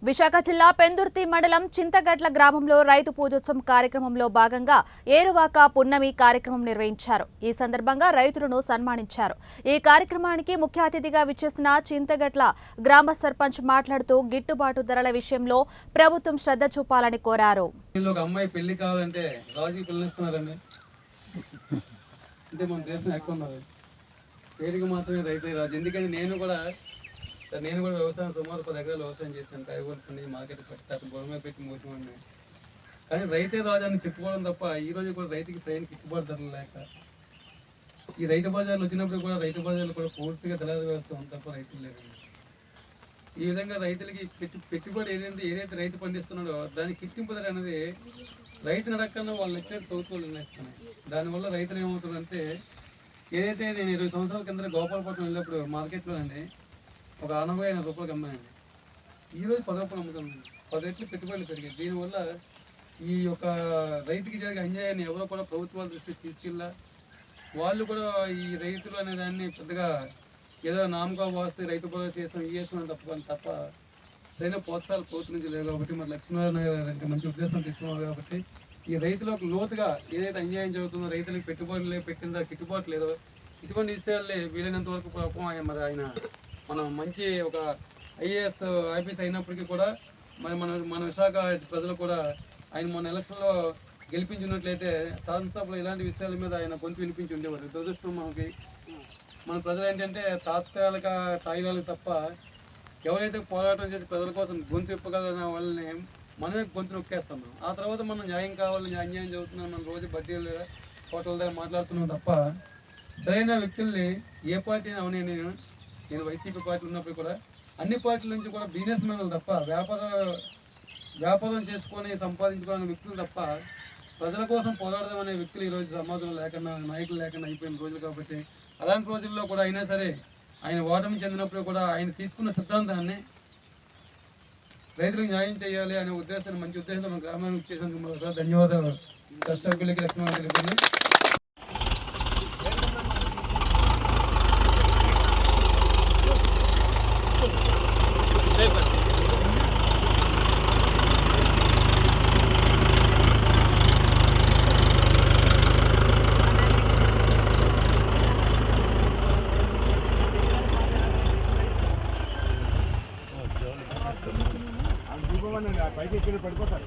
విశాఖ జిల్లా పెందుర్తి మండలం చింతగట్ల గ్రామంలో రైతు పూజోత్సవం కార్యక్రమంలో భాగంగా ఏరువాక పున్నమి కార్యక్రమం నిర్వహించారు. ఈ సందర్భంగా రైతులను సన్మానించారు. ఈ కార్యక్రమానికి ముఖ్య అతిథిగా విచ్చేసిన చింతగట్ల గ్రామ సర్పంచ్ మాట్లాడుతూ గిట్టుబాటు ధరల విషయంలో ప్రభుత్వం శ్రద్ధ చూపాలని కోరారు. నేను కూడా వ్యవసాయం సుమారు 10 ఎకరాలు వ్యవసాయం చేశాను. కాయగూరలు పండి మార్కెట్ పెట్టి అతను బొమ్మ పెట్టి మోసమని, కానీ రైతే రాజు అని చెప్పుకోవడం తప్ప ఈ రోజు కూడా రైతుకి సరైన గిట్టుబాటు ధరలు లేక ఈ రైతు బజార్లు వచ్చినప్పుడు కూడా రైతు బజార్లు కూడా పూర్తిగా దళారు వ్యవస్థ ఉంది తప్ప రైతులు లేదండి. ఈ విధంగా రైతులకి పెట్టుబడి ఏదైతే రైతు పండిస్తున్నాడో దానికి కిట్టింపు ధర అనేది రైతు నడకన్నా వాళ్ళు ఎక్కడ ప్రభుత్వాలు నిర్ణయిస్తున్నాయి. దానివల్ల రైతులు ఏమవుతుందంటే, ఏదైతే నేను 20 సంవత్సరాల కింద గోపాలపట్నం వెళ్ళినప్పుడు మార్కెట్లో అండి ఒక 80 రూపాయలకి అమ్మాయండి. ఈరోజు 10 రూపాయలు అమ్ముతామండి. 10 రెట్లు పెట్టుబడులు పెరిగాయి. దీనివల్ల ఈ యొక్క రైతుకి జరిగే అన్యాయాన్ని ఎవరో కూడా ప్రభుత్వాల దృష్టికి తీసుకెళ్ళా, వాళ్ళు కూడా ఈ రైతులు అనే దాన్ని పెద్దగా ఏదో నామకా వాస్తే రైతు భరోసా చేసాం చేసాం తప్ప సరైన ప్రోత్సాహాలు ప్రభుత్వం నుంచి లేవు. కాబట్టి మరి లక్ష్మీనారాయణ గారు మంచి ఉద్దేశం తీసుకున్నారు. కాబట్టి ఈ రైతులకు లోతుగా ఏదైతే అన్యాయం జరుగుతుందో, రైతులకు పెట్టుబడులు పెట్టిందో గిట్టుబాటు లేదో ఇటువంటి విషయాలే వీలైనంత వరకు పాపం ఆయన మనం మంచి ఒక ఐఏఎస్ ఆఫీస్ అయినప్పటికీ కూడా మరి మన విశాఖ ప్రజలు కూడా ఆయన మొన్న ఎలక్షన్లో గెలిపించినట్లయితే శాసనసభలో ఇలాంటి విషయాల మీద ఆయన గొంతు వినిపించి ఉండేవారు. దురదృష్టం మన ప్రజలు ఏంటంటే తాత్కాలిక టాయిలాలు తప్ప ఎవరైతే పోరాటం చేసి ప్రజల కోసం గొంతు ఇప్పగలన వాళ్ళని మనమే గొంతు నొక్కేస్తున్నాం. ఆ తర్వాత మనం న్యాయం కావాలని అన్యాయం చదువుతున్నాం, మనం రోజు బడ్డీలు హోటల్ దగ్గర మాట్లాడుతున్నాం తప్ప సరైన వ్యక్తుల్ని ఏ పార్టీ అవనే నేను వైసీపీ పార్టీ ఉన్నప్పుడు కూడా అన్ని పార్టీల నుంచి కూడా బిజినెస్ మ్యాన్లు తప్ప వ్యాపారం చేసుకొని సంపాదించుకునే వ్యక్తులు తప్ప ప్రజల కోసం పోరాడదాం అనే వ్యక్తులు ఈరోజు సమాజంలో లేకుండా, నాయకులు లేకుండా అయిపోయిన రోజులు. కాబట్టి అలాంటి రోజుల్లో కూడా అయినా సరే ఆయన ఓటమి చెందినప్పుడు కూడా ఆయన తీసుకున్న సిద్ధాంతాన్ని రైతులకు న్యాయం చేయాలి అనే ఉద్దేశాన్ని, మంచి ఉద్దేశంతో మన గ్రామానికి ఇచ్చేసేందుకు మరోసారి ధన్యవాదాలు కష్టకులకి లక్ష్మీ. పైకి పడిపోతారు.